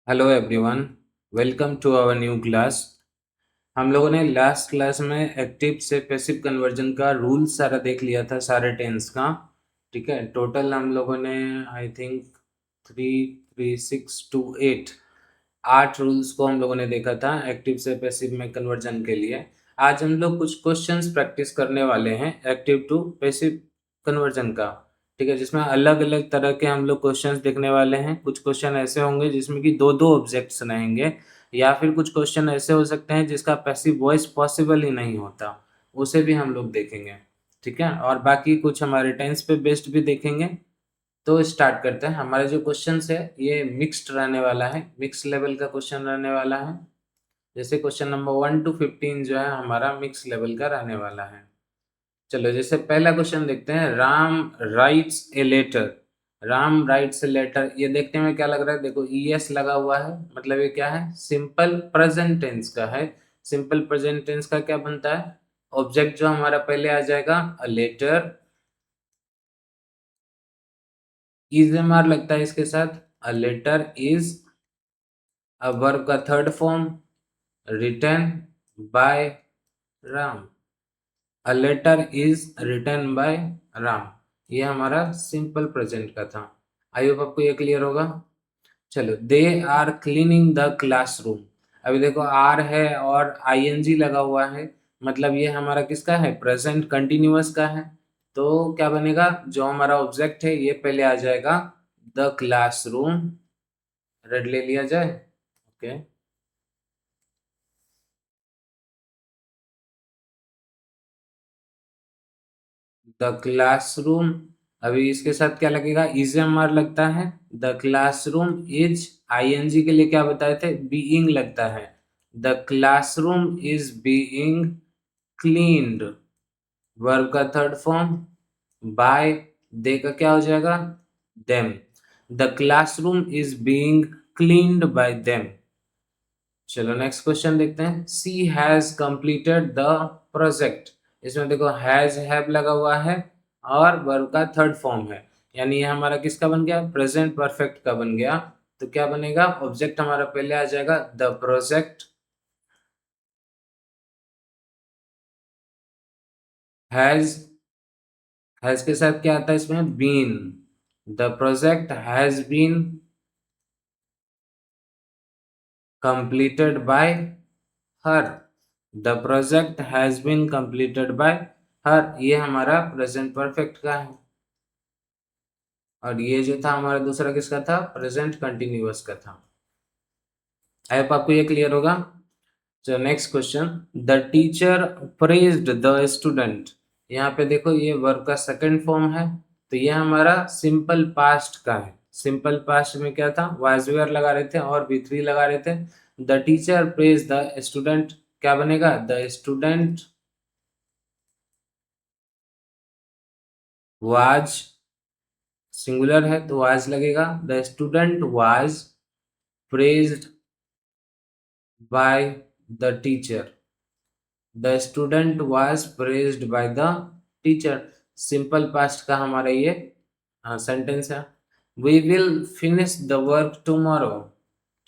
Hello everyone, welcome to our new class. हम लोगों ने लास्ट क्लास में एक्टिव से पैसिव कन्वर्जन का रूल सारा देख लिया था, सारे टेंस का। ठीक है, टोटल हम लोगों ने आई थिंक 3, 3, 6 to 8 8 रूल्स को हम लोगों ने देखा था एक्टिव से पैसिव में कन्वर्जन के लिए। आज हम लोग कुछ क्वेश्चंस प्रैक्टिस करने वाले हैं एक्टिव टू पैसिव कन्वर्जन का। ठीक है, जिसमें अलग अलग तरह के हम लोग क्वेश्चंस देखने वाले हैं। कुछ क्वेश्चन ऐसे होंगे जिसमें कि दो दो ऑब्जेक्ट्स रहेंगे, या फिर कुछ क्वेश्चन ऐसे हो सकते हैं जिसका पैसिव वॉइस पॉसिबल ही नहीं होता, उसे भी हम लोग देखेंगे। ठीक है, और बाकी कुछ हमारे टेंस पे बेस्ड भी देखेंगे। तो स्टार्ट करते हैं। हमारे जो क्वेश्चंस है ये मिक्स्ड रहने वाला है, मिक्स लेवल का क्वेश्चन रहने वाला है। जैसे क्वेश्चन नंबर 1 to 15 जो है हमारा मिक्स लेवल का रहने वाला है। चलो, जैसे पहला क्वेश्चन देखते हैं। Ram writes a letter. Ram writes a letter, ये देखने में क्या लग रहा है? देखो ईएस लगा हुआ है, मतलब ये क्या है? सिंपल प्रेजेंट टेंस का है। सिंपल प्रेजेंट टेंस का क्या बनता है? ऑब्जेक्ट जो हमारा पहले आ जाएगा a letter, is am are लगता है इसके साथ। A letter is, a verb का third form, written by Ram. A letter is written by Ram, ये हमारा सिंपल प्रेजेंट का था। आई होप आपको ये क्लियर होगा। चलो, they are cleaning the classroom. अभी देखो आर है और आईएनजी लगा हुआ है, मतलब ये हमारा किसका है? प्रेजेंट कंटिन्यूअस का है। तो क्या बनेगा? जो हमारा ऑब्जेक्ट है ये पहले आ जाएगा द क्लासरूम। रेड ले लिया जाए। Okay, the classroom. अभी इसके साथ क्या लगेगा? इज एम आर लगता है। द क्लासरूम इज, आईएनजी के लिए क्या बताए थे? बीइंग लगता है। The classroom is being cleaned, verb का थर्ड फॉर्म, बाय, दे का क्या हो जाएगा? Them. The classroom is being cleaned bye them. चलो नेक्स्ट क्वेश्चन देखते हैं। सी हैज कंप्लीटेड द प्रोजेक्ट। इसमें देखो हैज हैव लगा हुआ है और वर्ब का थर्ड फॉर्म है, यानी ये हमारा किसका बन गया? प्रेजेंट परफेक्ट का बन गया। तो क्या बनेगा? ऑब्जेक्ट हमारा पहले आ जाएगा द प्रोजेक्ट। हैज, हैज के साथ क्या आता है इसमें? Been. The project has been completed by her। The project has been completed by her, ये हमारा प्रेजेंट परफेक्ट का है। और ये जो था हमारा दूसरा किसका था? प्रेजेंट कंटिन्यूअस का था। आई होप आपको ये क्लियर होगा। तो next question. The teacher praised the student. यहाँ पे देखो ये वर्ब का सेकंड फॉर्म है, तो ये हमारा सिंपल पास्ट का है। सिंपल पास्ट में क्या था? वाज वेयर लगा रहे थे और बी थ्री लगा रहे थे। The teacher praise the student, क्या बनेगा? द स्टूडेंट वाज, सिंगुलर है तो वाज लगेगा। The student was praised by the teacher. The student was praised by the teacher. Simple past का हमारा ये सेंटेंस है। We will finish the work tomorrow.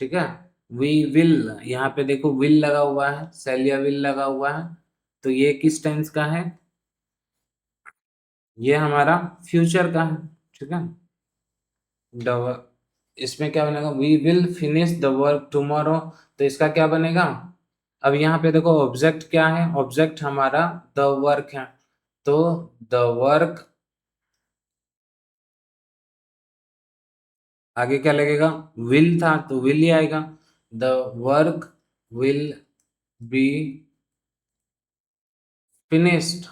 ठीक है, वी विल, यहाँ पे देखो विल लगा हुआ है, सेलिया विल लगा हुआ है, तो ये किस टेंस का है? ये हमारा फ्यूचर का है। ठीक है, द, इसमें क्या बनेगा? We will finish the work tomorrow, तो इसका क्या बनेगा? अब यहाँ पे देखो ऑब्जेक्ट क्या है? ऑब्जेक्ट हमारा द वर्क है, तो द वर्क, आगे क्या लगेगा? विल था तो विल ही आएगा। The work will be finished.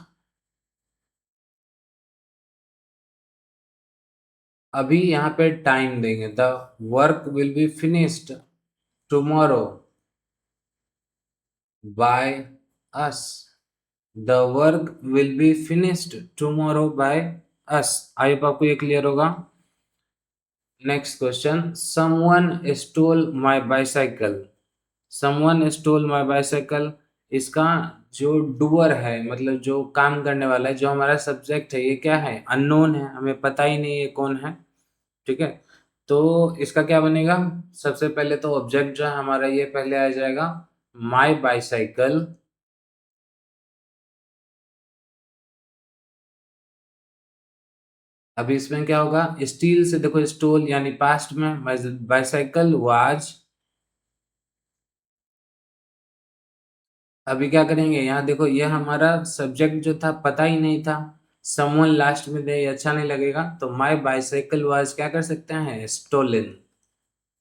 अभी यहाँ पे टाइम देंगे। The work will be finished tomorrow by us. The work will be finished tomorrow by us. I hope आपको ये क्लियर होगा। Next question. Someone stole my bicycle. Someone stole my bicycle, इसका जो doer है, मतलब जो काम करने वाला है, जो हमारा सब्जेक्ट है, ये क्या है? अननोन है, हमें पता ही नहीं है कौन है। ठीक है, तो इसका क्या बनेगा, सबसे पहले तो ऑब्जेक्ट जो है हमारा ये पहले आ जाएगा माई बाईसाइकिल अभी इसमें क्या होगा, स्टील से देखो स्टोल यानी पास्ट में, बाईसाइकिल वाज, अभी क्या करेंगे यहाँ देखो ये हमारा सब्जेक्ट जो था पता ही नहीं था, समवन लास्ट में दे, ये अच्छा नहीं लगेगा, तो माई बाईसाइकिल वाज क्या कर सकते हैं, स्टोलन,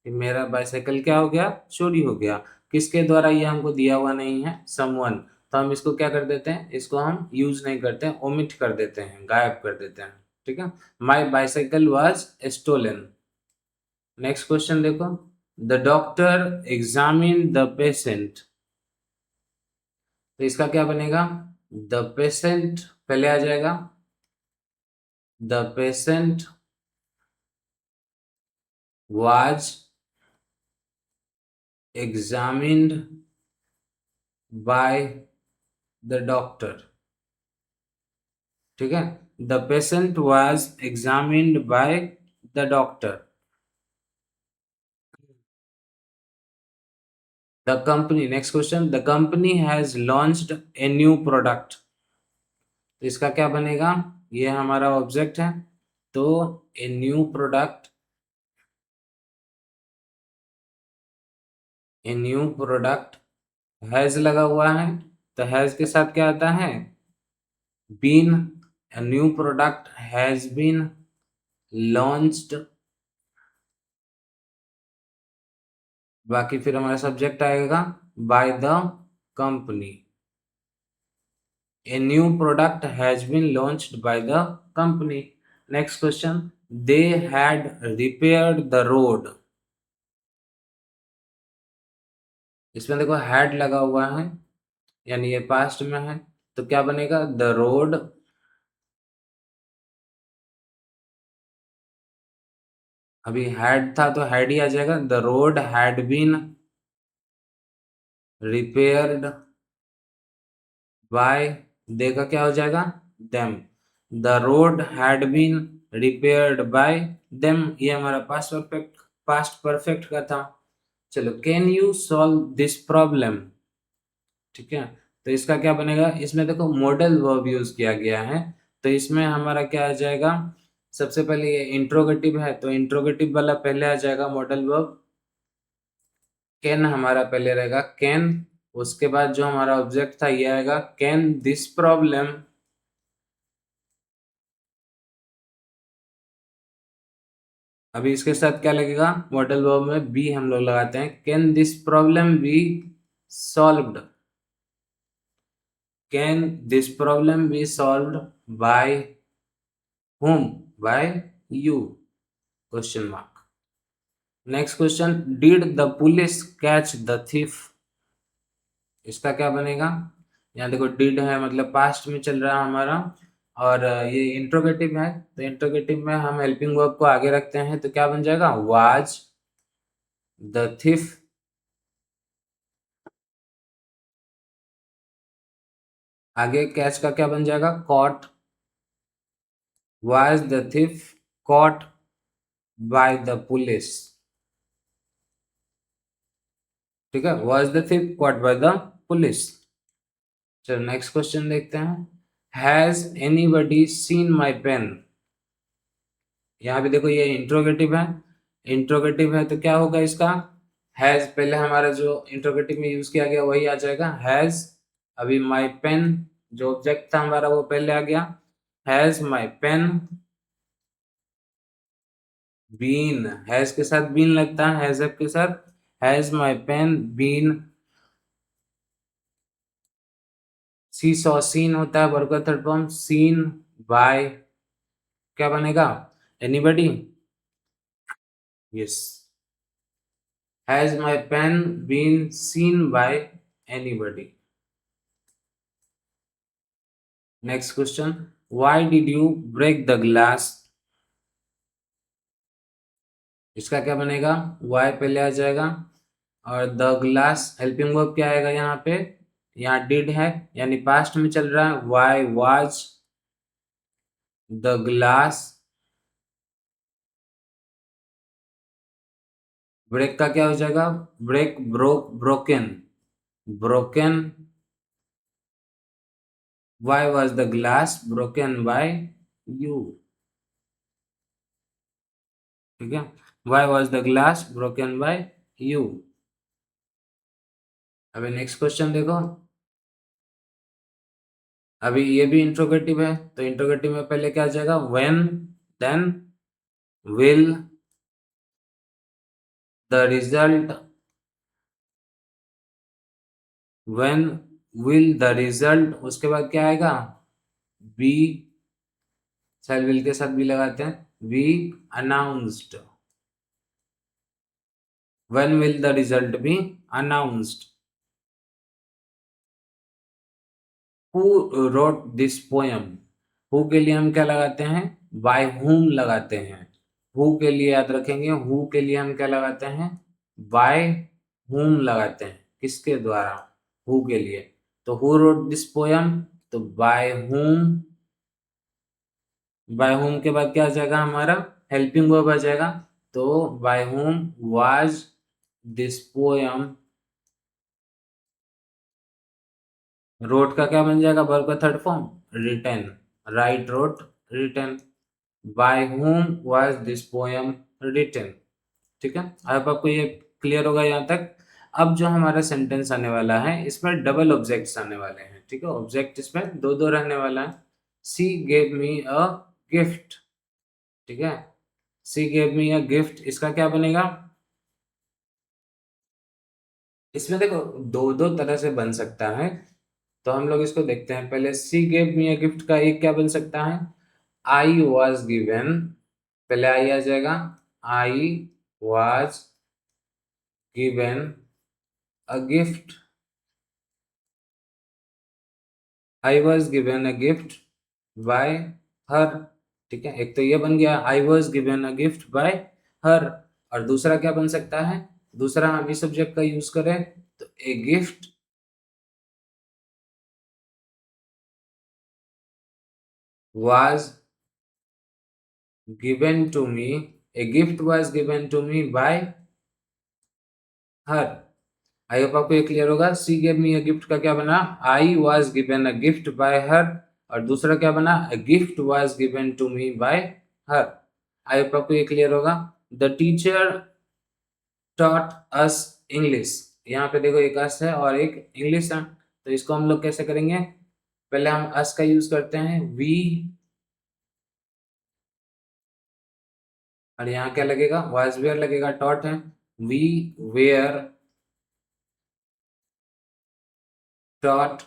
कि मेरा बाईसाइकिल क्या हो गया, चोरी हो गया, किसके द्वारा, ये हमको दिया हुआ नहीं है, समवन, तो हम इसको क्या कर देते हैं, इसको हम यूज नहीं करते हैं, ओमिट कर देते हैं, गायब कर देते हैं, ठीक है, my bicycle was stolen. Next question देखो, the doctor examine the patient, तो इसका क्या बनेगा, द पेशेंट पहले आ जाएगा, the patient was examined by the doctor, ठीक है, the patient was examined by the doctor. The company, next question, the company has launched a new product, तो इसका क्या बनेगा, ये हमारा ऑब्जेक्ट है, तो a new product, a new product has लगा हुआ है, तो हैज के साथ क्या आता है, been, a new product has been launched, बाकी फिर हमारा सब्जेक्ट आएगा bye the company, a new product has been launched by the company। next question, they had repaired the road, इसमें देखो had लगा हुआ है यानी ये पास्ट में है, तो क्या बनेगा, द रोड, अभी had था तो had ही आ जाएगा, the road had been repaired by, they का क्या हो जाएगा, them, the road had been repaired by them, ये हमारा पास्ट परफेक्ट का था। चलो, can you solve this problem, ठीक है, तो इसका क्या बनेगा, इसमें देखो मॉडल वर्ब यूज किया गया है, तो इसमें हमारा क्या आ जाएगा, सबसे पहले ये इंट्रोगेटिव है, तो इंट्रोगेटिव वाला पहले आ जाएगा मॉडल वर्ब, कैन हमारा पहले रहेगा कैन, उसके बाद जो हमारा ऑब्जेक्ट था ये आएगा कैन दिस प्रॉब्लम, अभी इसके साथ क्या लगेगा, मॉडल वर्ब में बी हम लोग लगाते हैं, can this problem be solved, can this problem be solved by whom, by you, question mark. Next question, did the police catch the thief, इसका क्या बनेगा, यहाँ देखो डिड है मतलब पास्ट में चल रहा है हमारा, और ये इंट्रोगेटिव है, तो इंट्रोगेटिव में हम हेल्पिंग वर्ब को आगे रखते हैं, तो क्या बन जाएगा, वाज द थीफ, आगे कैच का क्या बन जाएगा, cot, was the thief caught by the police, ठीक है, was the thief caught by the police। चलो नेक्स्ट क्वेश्चन देखते हैं, has anybody seen my pen, यहाँ भी देखो ये इंट्रोगेटिव है, इंट्रोगेटिव है तो क्या होगा इसका, हैज पहले हमारा जो इंट्रोगेटिव में यूज किया गया वही आ जाएगा, हैज, अभी माई पेन जो ऑब्जेक्ट था हमारा वो पहले आ गया, has my pen been, has के साथ बीन लगता है, हैज के साथ, has my pen been, see saw seen होता है वर्ब का थर्ड फॉर्म, सीन बाय, क्या बनेगा, anybody, yes, has my pen been seen by anybody. Next question, why did you break the glass, इसका क्या बनेगा, वाई पहले आ जाएगा, और द ग्लास हेल्पिंग वर्ब क्या आएगा यहाँ पे, यहाँ डिड है यानी पास्ट में चल रहा है, why was the glass break का क्या हो जाएगा? Break, broke, broken, broken. Why was the glass broken by you? ठीक है, Why was the glass broken by you? अभी नेक्स्ट क्वेश्चन देखो। अभी ये भी इंट्रोगेटिव है, तो इंट्रोगेटिव में पहले क्या आ जाएगा? When, then, will the result, when will the result, उसके बाद क्या आएगा? बी, शायद विल के साथ भी लगाते हैं, B announced. When will the result be announced? Who wrote this poem? Who के लिए हम क्या लगाते हैं? By whom लगाते हैं। Who के लिए याद रखेंगे, who के लिए हम क्या लगाते हैं? By whom लगाते हैं, किसके द्वारा? Who के लिए। तो who wrote this poem? तो by whom, by whom के बाद क्या आ जाएगा हमारा? हेल्पिंग वर्ब आ जाएगा। तो by whom was this poem, wrote का क्या बन जाएगा? वर्ब का third form, written, write, wrote, written. By whom was this poem written? ठीक है, अब आपको ये क्लियर होगा यहाँ तक। अब जो हमारा सेंटेंस आने वाला है, इसमें डबल ऑब्जेक्ट्स आने वाले हैं। ठीक है, ऑब्जेक्ट इसमें दो दो रहने वाला है। सी गेव मी अ गिफ्ट। ठीक है, सी गेव मी अ गिफ्ट, इसका क्या बनेगा? इसमें देखो दो दो तरह से बन सकता है, तो हम लोग इसको देखते हैं। पहले सी गेव मी अ गिफ्ट का एक क्या बन सकता है? आई वॉज गिवन, पहले आई आ जाएगा, आई was given a gift, I was given a gift by हर। ठीक है, एक तो ये बन गया, आई was given a gift by her. और दूसरा क्या बन सकता है? दूसरा हम इस सब्जेक्ट का यूज करें तो a gift was given to me, a gift was given to me by her। I hope आपको ये क्लियर होगा। सी गेव मी अ गिफ्ट का क्या बना? I was given a gift by her. और दूसरा क्या बना? A gift was given to me by her. I hope आपको ये क्लियर होगा। The teacher taught us English, यहाँ पे देखो एक अस है और एक इंग्लिश है, तो इसको हम लोग कैसे करेंगे? पहले हम अस का यूज करते हैं, वी, और यहाँ क्या लगेगा? वाज वेयर लगेगा, टॉट है, we were taught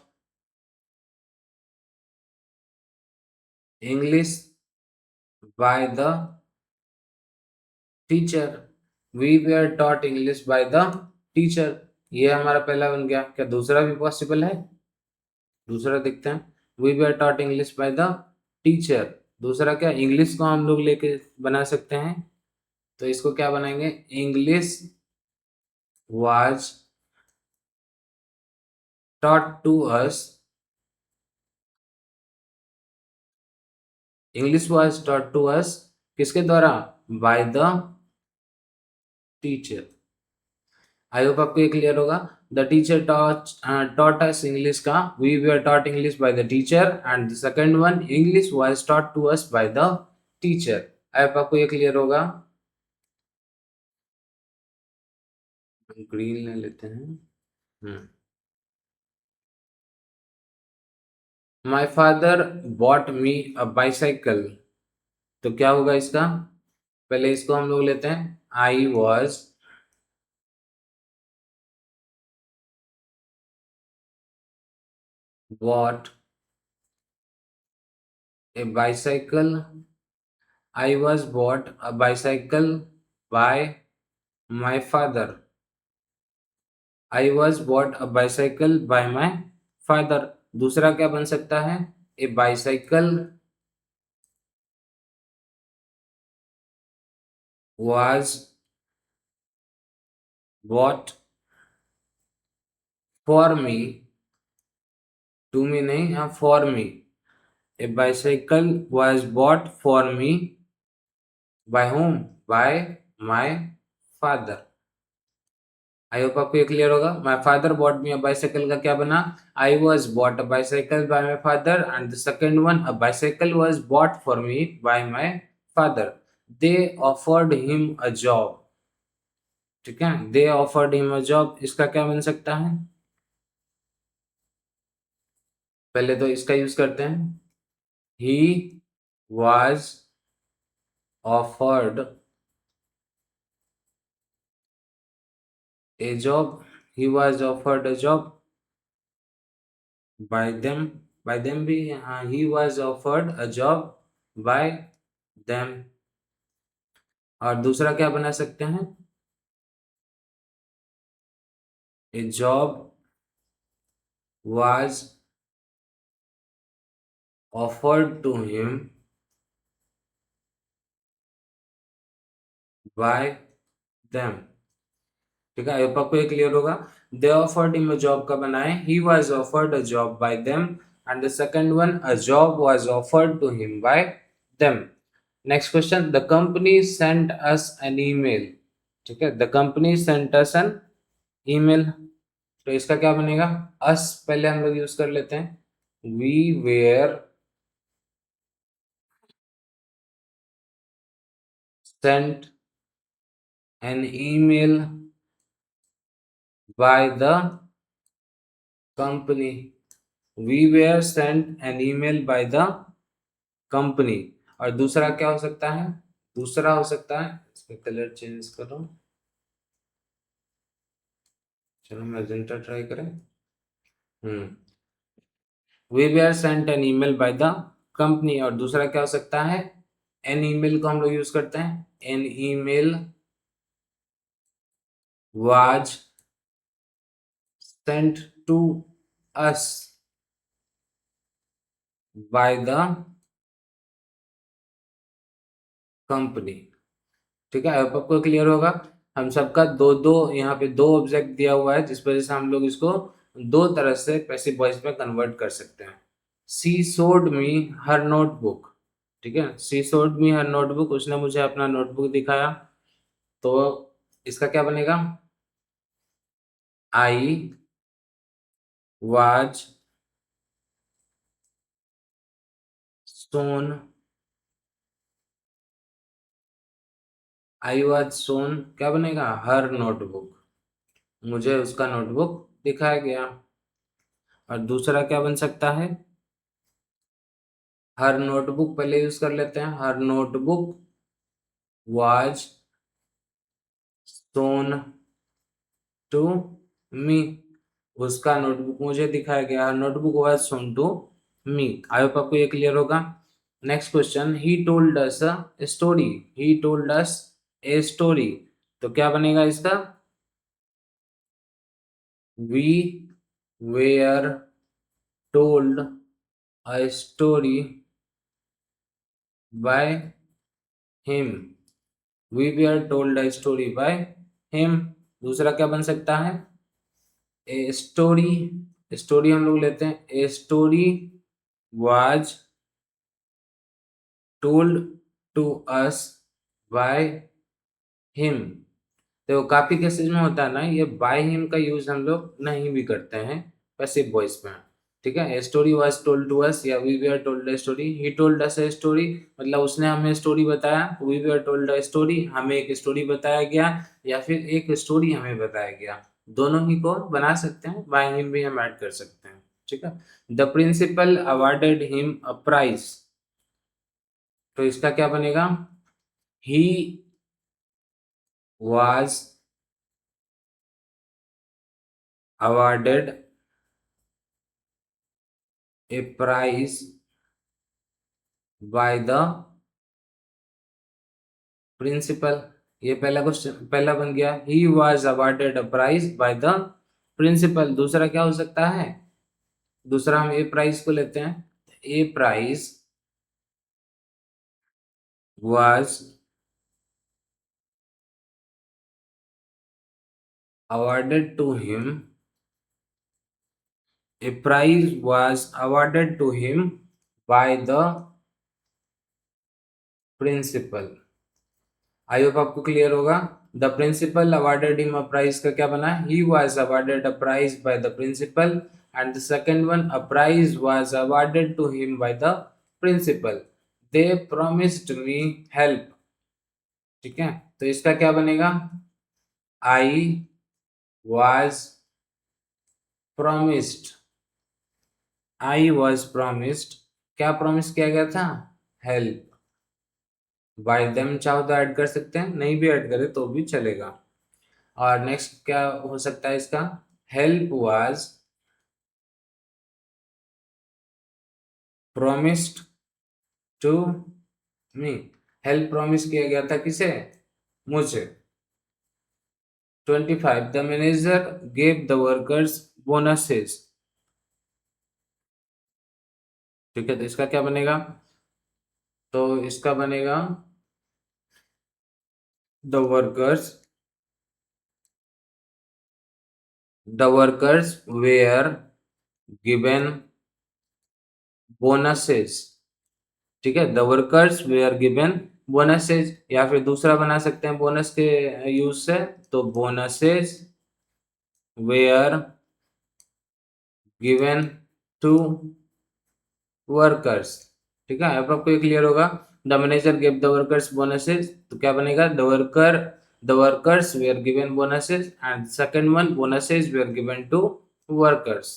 English by the teacher, we were taught English by the teacher. ये हमारा पहला बन गया। क्या दूसरा भी पॉसिबल है? दूसरा देखते हैं, we were taught English by the teacher. दूसरा क्या, इंग्लिश को हम लोग लेके बना सकते हैं, तो इसको क्या बनाएंगे? English was taught to us, English was taught to us, किसके द्वारा? By the teacher. I hope आपको ये क्लियर होगा। The teacher taught us English का, we were taught English by the teacher, and the second one, English was taught to us by the teacher। I hope आपको ये clear होगा। Green ले लेते हैं। माई father bought me a bicycle, तो क्या होगा इसका? पहले इसको हम लोग लेते हैं, I was bought a bicycle, I was bought a bicycle by my father, I was bought a bicycle by my father. दूसरा क्या बन सकता है? A bicycle was bought for me, to me नहीं, हाँ for me, a bicycle was bought for me by home, by my father. I hope आपको ये clear होगा। My father bought me a bicycle का क्या बना, I was bought a bicycle by my father, and the second one a bicycle was bought for me bye my father. They offered him a job, ठीक है, दे offered him a job, इसका क्या बन सकता है? पहले तो इसका यूज करते हैं, he was offered a job, he was offered a job by them भी, हाँ, he was offered a job by them। और दूसरा क्या बना सकते हैं, a job was offered to him by them, ठीक है, आई होप आपको ये क्लियर होगा। They offered him a job का बनाए, he was offered a job by them, and the second one a job was offered to him by them. Next question, the company sent us an email, ठीक है, the company sent us an email, तो इसका क्या बनेगा, अस पहले हम लोग use कर लेते हैं, we were sent an email by the company, we were sent an email by the company. और दूसरा क्या हो सकता है, दूसरा हो सकता है, इसका कलर चेंज करो, चलो मैजेंटा ट्राई करें। Hmm, we were sent an email by the company, और दूसरा क्या हो सकता है, एन ईमेल को हम लोग यूज करते हैं, an email was sent to us by the company, ठीक है, अब आपको क्लियर होगा। हम सबका दो दो यहाँ पे दो ऑब्जेक्ट दिया हुआ है, जिस वजह से हम लोग इसको दो तरह से पैसिव वॉइस में कन्वर्ट कर सकते हैं। सी सोड मी हर नोटबुक, ठीक है, सी सोड मी हर नोटबुक, उसने मुझे अपना नोटबुक दिखाया, तो इसका क्या बनेगा, I was Son, I was सोन क्या बनेगा, हर नोटबुक, मुझे उसका नोटबुक दिखाया गया। और दूसरा क्या बन सकता है, हर नोटबुक पहले यूज कर लेते हैं, her notebook was shown to me, उसका नोटबुक मुझे दिखाया गया, notebook was shown to me. I hope आपको ये क्लियर होगा। Next question, he told us a story, he told us a story, तो क्या बनेगा इसका, we were told a story by him, we were told a story by him. दूसरा क्या बन सकता है, ए स्टोरी, स्टोरी हम लोग लेते हैं, a story was told to us by him. तो काफी केसेस में होता है ना, ये बाय हिम का यूज हम लोग नहीं भी करते हैं पैसिव वॉइस में, ठीक है, a story was told to us, या we were told a story, he told us a story, मतलब उसने हमें स्टोरी बताया, we were told a story, हमें एक स्टोरी बताया गया, या फिर एक स्टोरी हमें बताया गया, दोनों ही को बना सकते हैं, बाय हिम भी हम ऐड कर सकते हैं, ठीक है। The principal awarded him a prize, तो इसका क्या बनेगा, he was awarded a prize by the principal, ये पहला क्वेश्चन पहला बन गया, he was awarded a prize by the principal। दूसरा क्या हो सकता है, दूसरा हम ए प्राइज को लेते हैं, ए prize was awarded to him, a prize was awarded to him by the principal। I hope आपको क्लियर होगा। The principal awarded him a prize का क्या बना, he was awarded a prize by the principal, and the second one, a prize was awarded to him by the principal, they promised me help. ठीक है, तो इसका क्या बनेगा, I was promised, I was promised, क्या promise किया गया था, हेल्प बाय देम, चाहो तो ऐड कर सकते हैं, नहीं भी ऐड करे तो भी चलेगा। और नेक्स्ट क्या हो सकता है इसका, help was promised to me, help promise किया गया था किसे, मुझे। 25, the manager gave the workers bonuses. ठीक है, तो इसका क्या बनेगा, तो इसका बनेगा the workers, the workers were given bonuses. ठीक है, the workers were given bonuses, या फिर दूसरा बना सकते हैं बोनस के यूज से, तो bonuses were given to workers. ठीक है, अब आपको ये क्लियर होगा, the manager give the workers bonuses, तो क्या बनेगा, the workers were given bonuses, and second one, bonuses were given to workers.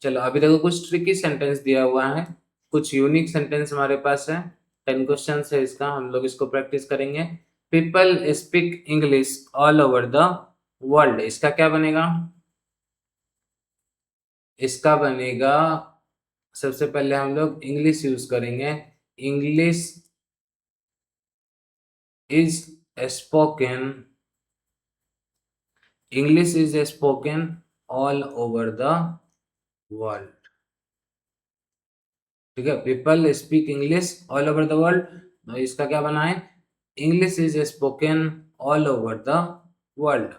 चलो अभी देखो कुछ ट्रिकी सेंटेंस दिया हुआ है, कुछ यूनिक सेंटेंस हमारे पास है, 10 क्वेश्चन है इसका, हम लोग इसको प्रैक्टिस करेंगे। People speak English all over the world, इसका क्या बनेगा, इसका बनेगा, सबसे पहले हम लोग इंग्लिश यूज करेंगे, English is spoken, English is spoken all over the world. ठीक है, people speak English all over the world, तो इसका क्या बना है, English is spoken all over the world.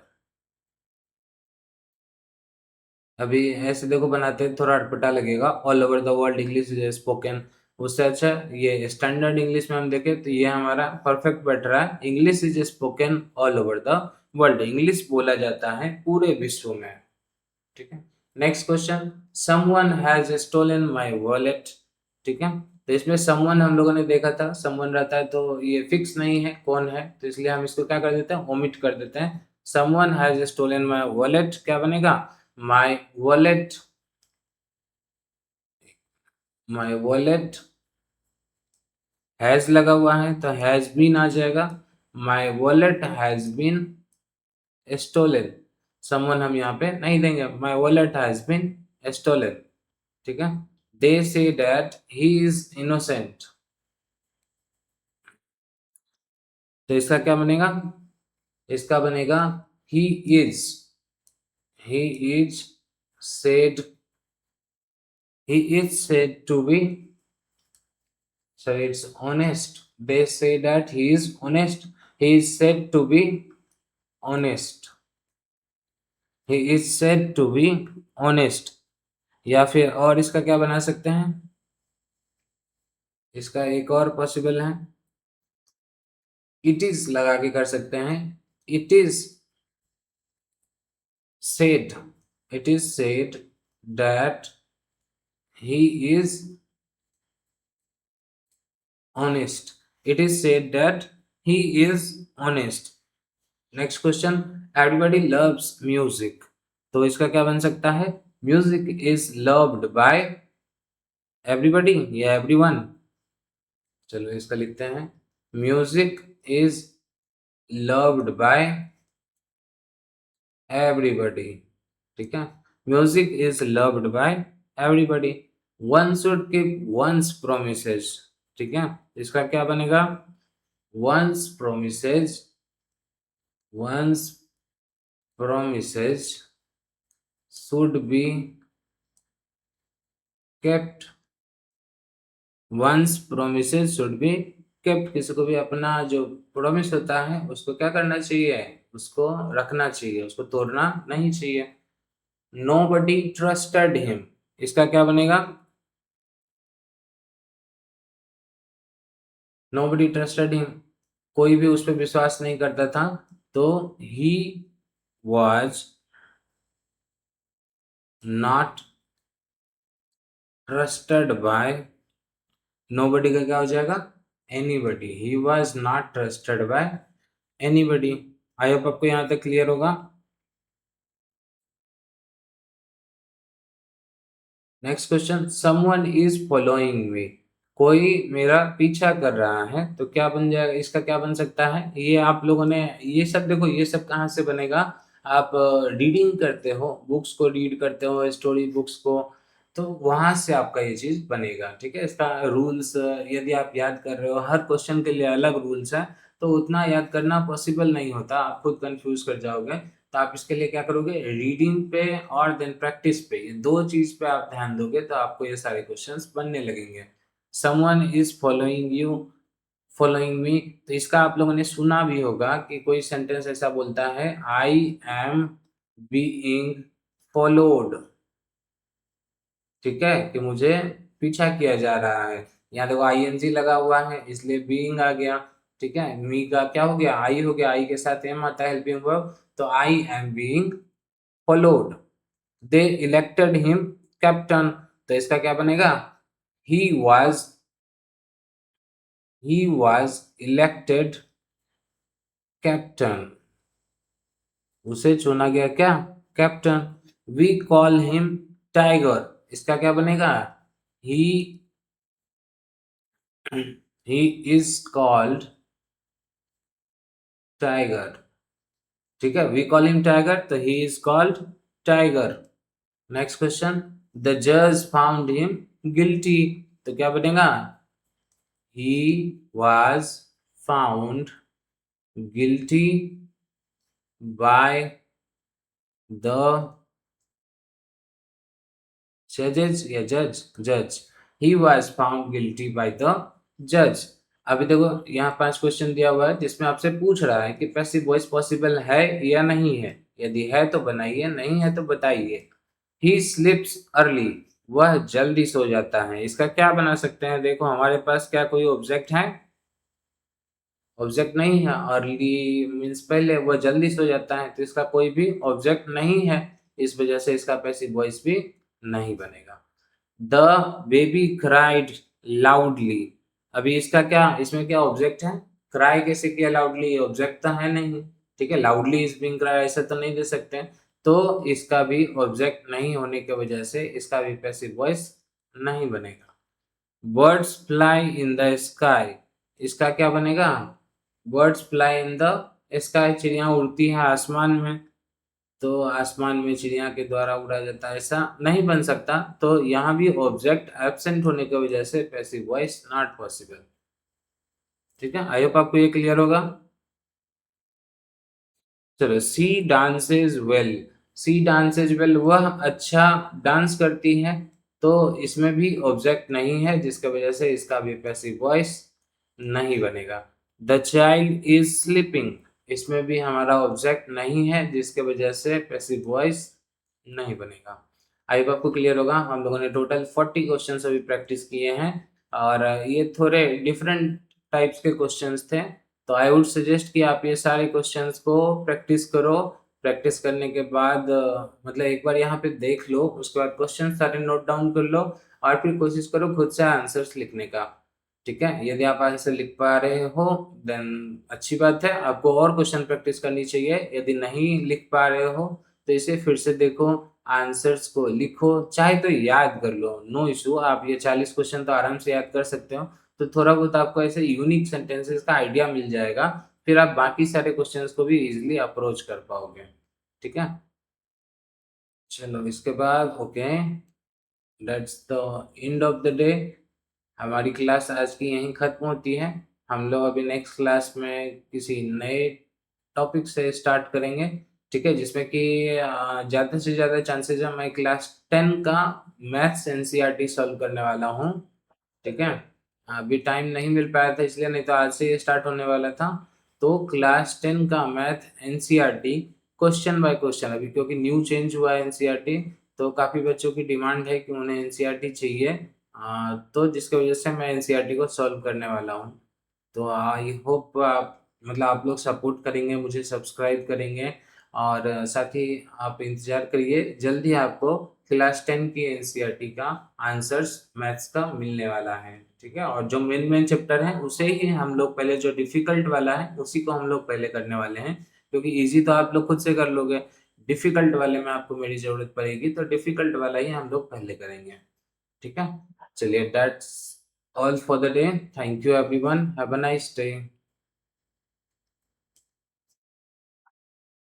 अभी ऐसे देखो बनाते हैं, थोड़ा अटपटा लगेगा, all over the world English is spoken, उससे अच्छा ये स्टैंडर्ड इंग्लिश में हम देखें तो ये हमारा परफेक्ट बैठ रहा है, English is spoken all over the world, English बोला जाता है पूरे विश्व में। ठीक है, next question, someone has stolen my wallet. ठीक है, तो इसमें समवन हम लोगों ने देखा था, समवन रहता है तो ये फिक्स नहीं है कौन है, तो इसलिए हम इसको क्या कर देते हैं, ओमिट कर देते हैं, someone has stolen my wallet क्या बनेगा, my wallet, my wallet has लगा हुआ है तो हैज बीन आ जाएगा, my wallet has been stolen, someone हम यहाँ पे नहीं देंगे, my wallet has been stolen. ठीक है, दे say that he is innocent, तो इसका क्या बनेगा, इसका बनेगा he is, he is said, he is said to be, so it's honest, they say that he is honest, he is said to be honest, he is said to be honest, या फिर और इसका क्या बना सकते हैं, इसका एक और पॉसिबल है, इट इज लगा के कर सकते हैं, it is said, it is said that he is honest, it is said that he is honest। Next question, everybody loves music, तो इसका क्या बन सकता है, music is loved by everybody या एवरीवन। चलो इसका लिखते हैं, music is loved by everybody. ठीक है, music is loved by everybody, one should keep one's promises. ठीक है, इसका क्या बनेगा, one's promises, one's promises should be kept, one's promises should be kept, किसी को भी अपना जो प्रोमिस होता है उसको क्या करना चाहिए, उसको रखना चाहिए, उसको तोड़ना नहीं चाहिए। Nobody trusted him, इसका क्या बनेगा, Nobody trusted him, कोई भी उस पर विश्वास नहीं करता था, तो he was not trusted bye nobody का क्या हो जाएगा? Anybody. He was not trusted bye anybody. I hope आपको यहां तक क्लियर होगा। Next question, someone is following me. कोई मेरा पीछा कर रहा है, तो क्या बन जाएगा? इसका क्या बन सकता है? ये आप लोगों ने ये सब देखो, ये सब कहाँ से बनेगा? आप रीडिंग करते हो, बुक्स को रीड करते हो, स्टोरी बुक्स को, तो वहां से आपका ये चीज बनेगा। ठीक है, इसका रूल्स यदि आप याद कर रहे हो, हर क्वेश्चन के लिए अलग रूल्स है, तो उतना याद करना पॉसिबल नहीं होता, आप खुद कंफ्यूज कर जाओगे। तो आप इसके लिए क्या करोगे? रीडिंग पे और देन प्रैक्टिस पे, ये दो चीज पे आप ध्यान दोगे तो आपको ये सारे क्वेश्चंस बनने लगेंगे। Someone is following you, following me, तो इसका आप लोगों ने सुना भी होगा कि कोई सेंटेंस ऐसा बोलता है, आई एम बीइंग फॉलोड। ठीक है, कि मुझे पीछा किया जा रहा है। यहाँ देखो आईएनजी लगा हुआ है, इसलिए बीइंग आ गया। ठीक है, मी का क्या हो गया? आई हो गया, आई के साथ एम आता है, हेल्पिंग वर्ब, तो I am being followed. They elected him captain, तो इसका क्या बनेगा? He was he was elected captain, उसे चुना गया क्या? Captain. We call him tiger, इसका क्या बनेगा? ही ही इज कॉल्ड टाइगर। ठीक है, वी कॉल हिम टाइगर, तो he is called tiger. Next question, the जज फाउंड हिम गिल्टी, तो क्या बनेगा? He was found guilty by the जजेस, या जज, जज, he was found guilty by the जज। अभी देखो यहाँ 5 क्वेश्चन दिया हुआ है, जिसमें आपसे पूछ रहा है कि पैसिव वॉइस पॉसिबल है या नहीं है। यदि है तो बनाइए, नहीं है तो बताइए। ही स्लिप्स अर्ली, वह जल्दी सो जाता है, इसका क्या बना सकते हैं? देखो हमारे पास क्या कोई ऑब्जेक्ट है? ऑब्जेक्ट नहीं है। अर्ली मीन्स पहले, वह जल्दी सो जाता है, तो इसका कोई भी ऑब्जेक्ट नहीं है, इस वजह से इसका पैसिव वॉइस भी नहीं बनेगा। द बेबी क्राइड लाउडली, अभी इसका क्या, इसमें क्या ऑब्जेक्ट है? क्राई कैसे किया लाउडली? ऑब्जेक्ट तो है नहीं। ठीक है, लाउडली इज बीइंग क्राई ऐसा तो नहीं दे सकते, तो इसका भी ऑब्जेक्ट नहीं होने की वजह से इसका भी पैसिव वॉइस नहीं बनेगा। Birds fly in the sky, इसका क्या बनेगा? Birds fly in the sky, चिड़िया उड़ती है आसमान में, तो आसमान में चिड़िया के द्वारा उड़ा जाता है, ऐसा नहीं बन सकता। तो यहाँ भी ऑब्जेक्ट एब्सेंट होने की वजह से पैसिव वॉइस नॉट पॉसिबल। ठीक है, आई होप आपको ये क्लियर होगा। चलो, सी डांसेज वेल, सी डांसेज वेल, वह अच्छा डांस करती है, तो इसमें भी ऑब्जेक्ट नहीं है, जिसकी वजह से इसका भी पैसिव वॉइस नहीं बनेगा। द चाइल्ड इज स्लीपिंग, इसमें भी हमारा ऑब्जेक्ट नहीं है, जिसके वजह से पैसिव वॉइस नहीं बनेगा। आई होप आपको क्लियर होगा। हम लोगों ने टोटल 40 क्वेश्चंस अभी प्रैक्टिस किए हैं, और ये थोड़े डिफरेंट टाइप्स के क्वेश्चंस थे, तो आई वुड सजेस्ट कि आप ये सारे क्वेश्चंस को प्रैक्टिस करो। प्रैक्टिस करने के बाद मतलब एक बार यहाँ पे देख लो, उसके बाद क्वेश्चन सारे नोट डाउन कर लो, और फिर कोशिश करो खुद से आंसर्स लिखने का। ठीक है, यदि आप आंसर लिख पा रहे हो देन अच्छी बात है, आपको और क्वेश्चन प्रैक्टिस करनी चाहिए। यदि नहीं लिख पा रहे हो तो इसे फिर से देखो, आंसर्स को लिखो, चाहे तो याद कर लो, नो इशू। आप ये 40 क्वेश्चन तो आराम से याद कर सकते हो, तो थोड़ा बहुत आपको ऐसे यूनिक सेंटेंसेस का आइडिया मिल जाएगा, फिर आप बाकी सारे क्वेश्चंस को भी इजीली अप्रोच कर पाओगे। ठीक है, चलो इसके बाद okay, that's the end of the day. हमारी क्लास आज की यहीं खत्म होती है। हम लोग अभी नेक्स्ट क्लास में किसी नए टॉपिक से स्टार्ट करेंगे। ठीक है, जिसमें कि ज़्यादा से ज़्यादा चांसेस है मैं क्लास 10 का मैथ्स एनसीईआरटी सॉल्व करने वाला हूँ। ठीक है, अभी टाइम नहीं मिल पाया था इसलिए, नहीं तो आज से ये स्टार्ट होने वाला था। तो क्लास 10 का math NCERT question by question, अभी क्योंकि न्यू चेंज हुआ है एनसीईआरटी, तो काफ़ी बच्चों की डिमांड है कि उन्हें एनसीईआरटी चाहिए, तो जिसकी वजह से मैं एनसीईआरटी को सॉल्व करने वाला हूँ। तो आई होप आप मतलब आप लोग सपोर्ट करेंगे, मुझे सब्सक्राइब करेंगे और साथ ही आप इंतज़ार करिए, जल्दी आपको क्लास 10 की एनसीईआरटी का आंसर्स मैथ्स का मिलने वाला है, ठीक है? और जो मेन चैप्टर है उसे ही हम लोग पहले, जो डिफ़िकल्ट वाला है उसी को हम लोग पहले करने वाले हैं, क्योंकि ईज़ी तो आप लोग खुद से कर लोगे, डिफ़िकल्ट वाले में आपको मेरी ज़रूरत पड़ेगी, तो डिफ़िकल्ट वाला ही हम लोग पहले करेंगे, ठीक है? चलिए that's all for the day, thank you everyone, have a nice day.